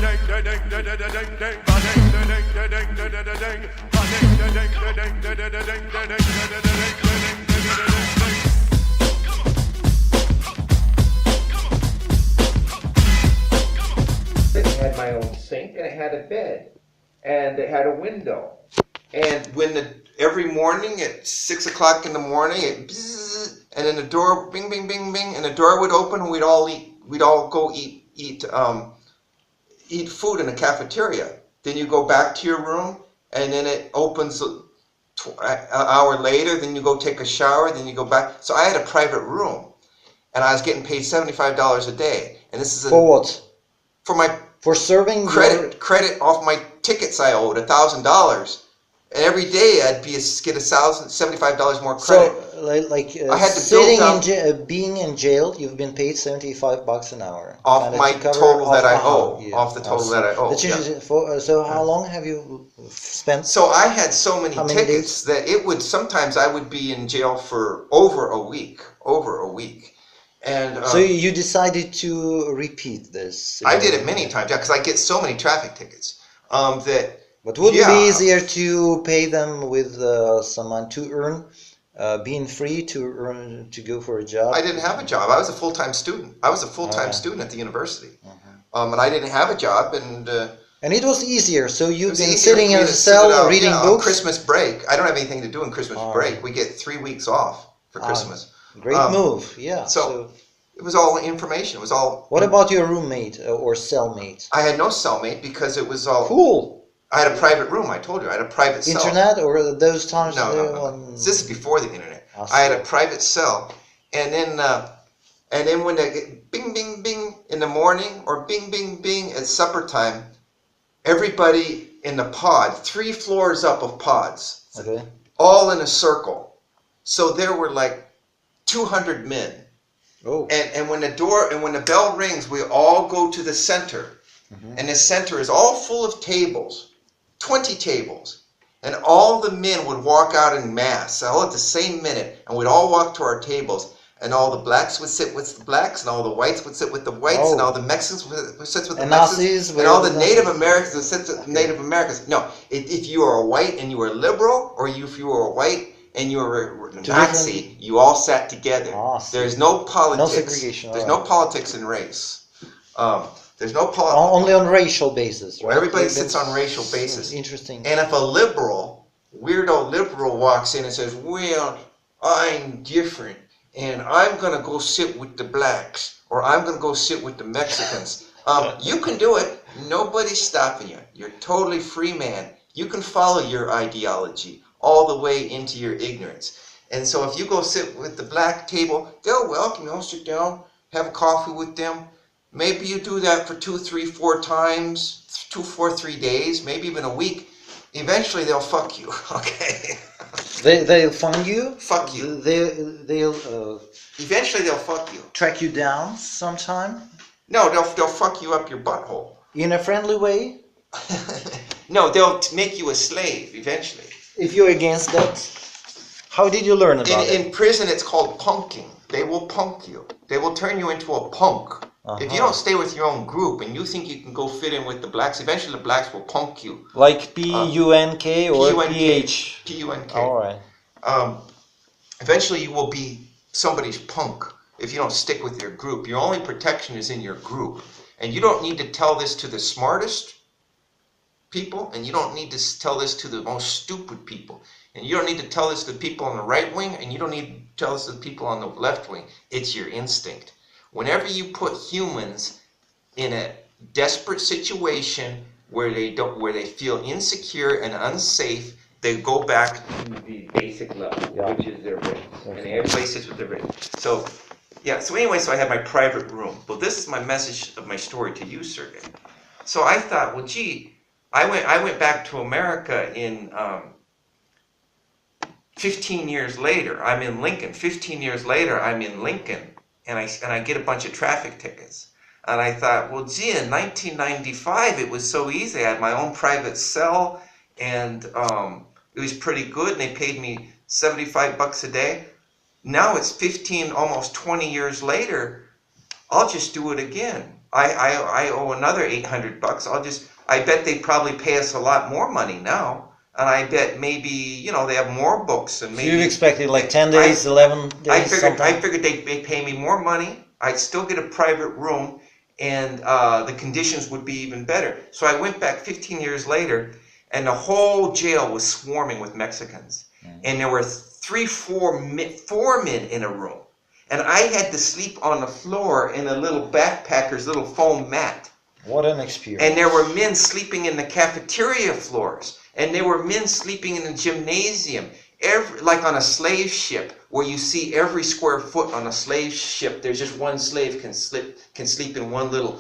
It had my own sink and it had a bed and it had a window. And every morning at 6 o'clock in the morning, it bzzz, and then the door bing bing bing bing, and the door would open and we'd all go eat food in the cafeteria. Then you go back to your room and then it opens an hour later, then you go take a shower, then you go back. So I had a private room and I was getting paid $75 a day. And this is for what? For serving credit off my tickets I owed, $1,000. And every day I'd get $75 more credit. So, like I had to being in jail, you've been paid $75 an hour off my total that I owe. Off the total that I owe. That's interesting. So how long have you spent? So I had so many tickets that sometimes I would be in jail for over a week. And so you decided to repeat this? I did it many times, because I get so many traffic tickets But would it be easier to pay them with someone to earn, being free to go for a job? I didn't have a job. I was a full-time student. Student at the university, and I didn't have a job. And it was easier. So you've been sitting in a cell reading books. On Christmas break. I don't have anything to do in Christmas break. We get 3 weeks off for Christmas. Great move. Yeah. So it was all information. It was all. What about your roommate or cellmate? I had no cellmate because it was all cool. I had a private room. I told you I had a private cell. Internet or those times? No. This is before the internet. I had a private cell, and then when they get bing bing bing in the morning or bing bing bing at supper time, everybody in the pod, 3 floors up of pods, all in a circle. So there were like 200 men. Oh. And when the bell rings, we all go to the center, and the center is all full of tables. 20 tables, and all the men would walk out in mass, all at the same minute, and we'd all walk to our tables, and all the blacks would sit with the blacks, and all the whites would sit with the whites, and all the Mexicans would sit with the Mexicans, and all the Native Americans would sit with the Native Americans. No, if you are a white and you were liberal, or if you were a white and you were a Nazi, you all sat together. There's no politics. No segregation. There's no politics in race. There's no politics. Only on racial basis, right? Everybody sits on racial basis. Interesting. And if a weirdo liberal walks in and says, well, I'm different, and I'm going to go sit with the blacks, or I'm going to go sit with the Mexicans, you can do it. Nobody's stopping you. You're totally free man. You can follow your ideology all the way into your ignorance. And so if you go sit with the black table, they'll welcome you. Sit down, have a coffee with them. Maybe you do that for 2, 3, 4 times, 2, 4, 3 days, maybe even a week. Eventually they'll fuck you, okay? They'll find you? Fuck you. They'll eventually they'll fuck you. Track you down sometime? No, they'll fuck you up your butthole. In a friendly way? No, they'll make you a slave eventually. If you're against that, how did you learn about it? In prison it's called punking. They will punk you. They will turn you into a punk. If you don't stay with your own group and you think you can go fit in with the blacks, eventually the blacks will punk you. Like P-U-N-K or P-H? P-U-N-K. All right. Eventually you will be somebody's punk if you don't stick with your group. Your only protection is in your group. And you don't need to tell this to the smartest people, and you don't need to tell this to the most stupid people. And you don't need to tell this to the people on the right wing, and you don't need to tell this to the people on the left wing. It's your instinct. Whenever you put humans in a desperate situation where they feel insecure and unsafe, they go back to the basic level, which is their race. And everybody sits with their race. So anyway, I had my private room. Well, this is my message of my story to you, Sergey. So I thought, well, gee, I went back to America in 15 years later. I'm in Lincoln. 15 years later, I'm in Lincoln. And I get a bunch of traffic tickets. And I thought, well, gee, in 1995, it was so easy. I had my own private cell, and it was pretty good, and they paid me $75 a day. Now it's 15, almost 20 years later, I'll just do it again. I owe another $800. I bet they probably pay us a lot more money now, and I bet maybe they have more books and maybe. So you expected like 10 days, 11 days. I figured they'd pay me more money. I'd still get a private room, and the conditions would be even better. So I went back 15 years later, and the whole jail was swarming with Mexicans, and there were four men in a room. And I had to sleep on the floor in a little backpacker's little foam mat. What an experience. And there were men sleeping in the cafeteria floors. And there were men sleeping in the gymnasium. Like on a slave ship, where you see every square foot on a slave ship, there's just one slave can sleep in one little,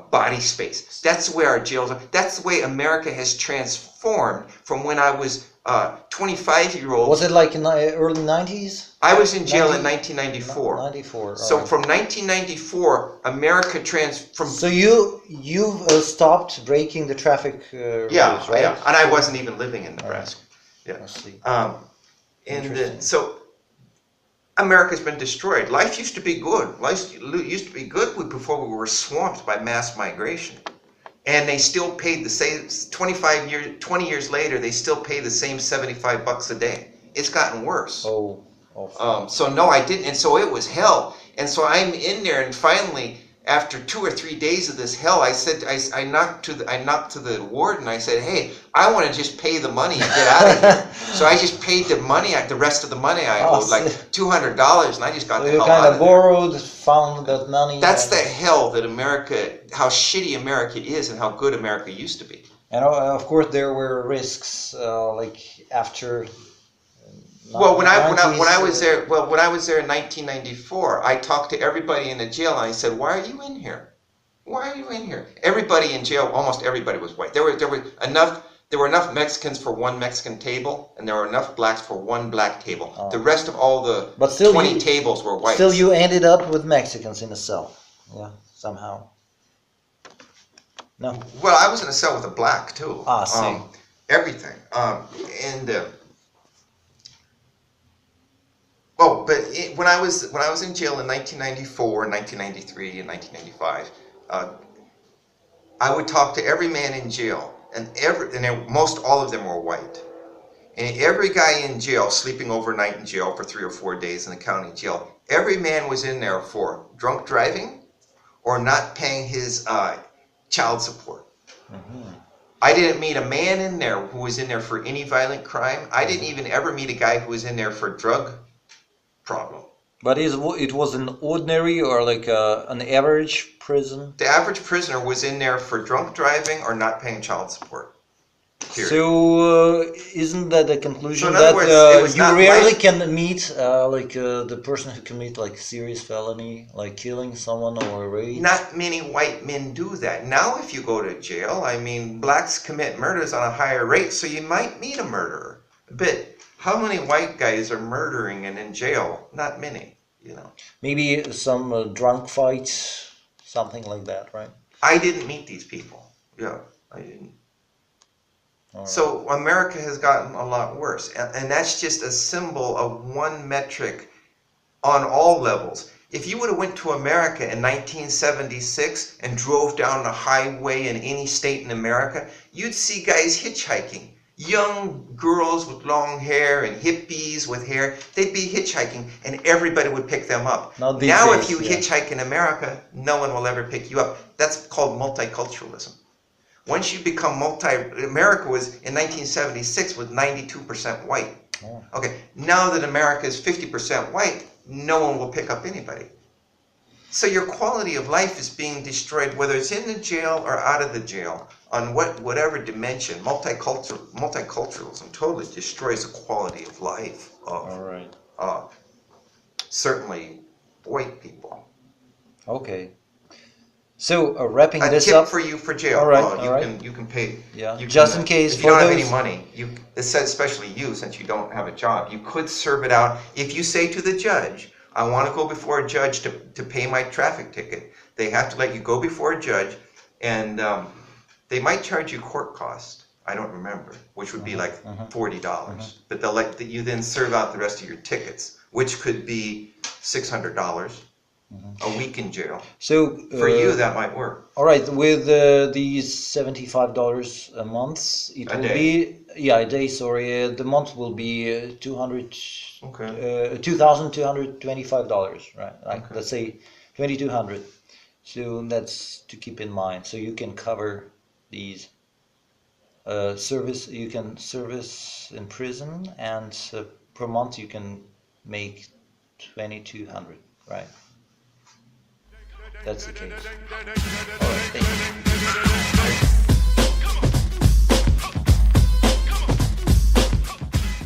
body space. That's the way our jails are. That's the way America has transformed from when I was 25-year-old. Was it like in the early 90s? I was in jail in 1994. 94. So from 1994, America transformed. So you've stopped breaking the traffic rules, right? Yeah, and I wasn't even living in Nebraska. Right. Yeah, I see. So America's been destroyed. Life used to be good. Life used to be good before we were swamped by mass migration. And they still paid the same, 20 years later, they still pay the same $75 a day. It's gotten worse. Oh. So no, I didn't. And so it was hell. And so I'm in there, and finally, after 2 or 3 days of this hell, I said, I knocked to the warden. I said, hey, I want to just pay the money and get out of here. So I just paid the rest of the money I owed, like $200, and I just got the hell out of there. So you kind of borrowed, found that money. That's the hell that America, how shitty America is, and how good America used to be. And of course, there were risks, like after. Well, when I was there in 1994, I talked to everybody in the jail, and I said, "Why are you in here? Why are you in here?" Everybody in jail, almost everybody was white. There were enough Mexicans for one Mexican table, and there were enough blacks for one black table. The rest of all the 20 tables were white. Still, you ended up with Mexicans in a cell, somehow. No. Well, I was in a cell with a black too. See. Everything, when I was in jail in 1994, 1993, and 1995, I would talk to every man in jail, and most all of them were white. And every guy in jail, sleeping overnight in jail for 3 or 4 days in the county jail, every man was in there for drunk driving or not paying his child support. Mm-hmm. I didn't meet a man in there who was in there for any violent crime. I didn't even ever meet a guy who was in there for drug problem. But it was an ordinary or like an average prison? The average prisoner was in there for drunk driving or not paying child support. Period. So isn't that the conclusion that you rarely can meet the person who commit like serious felony, like killing someone or rape? Not many white men do that. Now if you go to jail, I mean, blacks commit murders on a higher rate, so you might meet a murderer. But how many white guys are murdering and in jail? Not many, Maybe some drunk fights, something like that, right? I didn't meet these people. Yeah, I didn't. Right. So America has gotten a lot worse. And that's just a symbol of one metric on all levels. If you would have went to America in 1976 and drove down the highway in any state in America, you'd see guys hitchhiking. Young girls with long hair and hippies with hair, they'd be hitchhiking and everybody would pick them up. Now if you hitchhike in America, no one will ever pick you up. That's called multiculturalism. Once you become America was, in 1976, was 92% white. Oh. Okay, now that America is 50% white, no one will pick up anybody. So your quality of life is being destroyed, whether it's in the jail or out of the jail, on whatever dimension. Multiculturalism totally destroys the quality of life of certainly white people. Okay. So wrapping this up. A up tip for you for jail. All right, You can pay. Yeah. Just in case. If you don't have any money, especially you, since you don't have a job, you could serve it out. If you say to the judge, I want to go before a judge to pay my traffic ticket, they have to let you go before a judge, and they might charge you court cost. I don't remember, which would be like $40. But they'll let you then serve out the rest of your tickets, which could be $600. Mm-hmm. A week in jail. So For you, that might work. All right, with these $75 a month, it will be a day. Sorry, the month will be $2,225, right? Like let's say 2,200. So that's to keep in mind. So you can cover these service. You can service in prison, and per month you can make 2,200, right? That's the case. All right, thank you.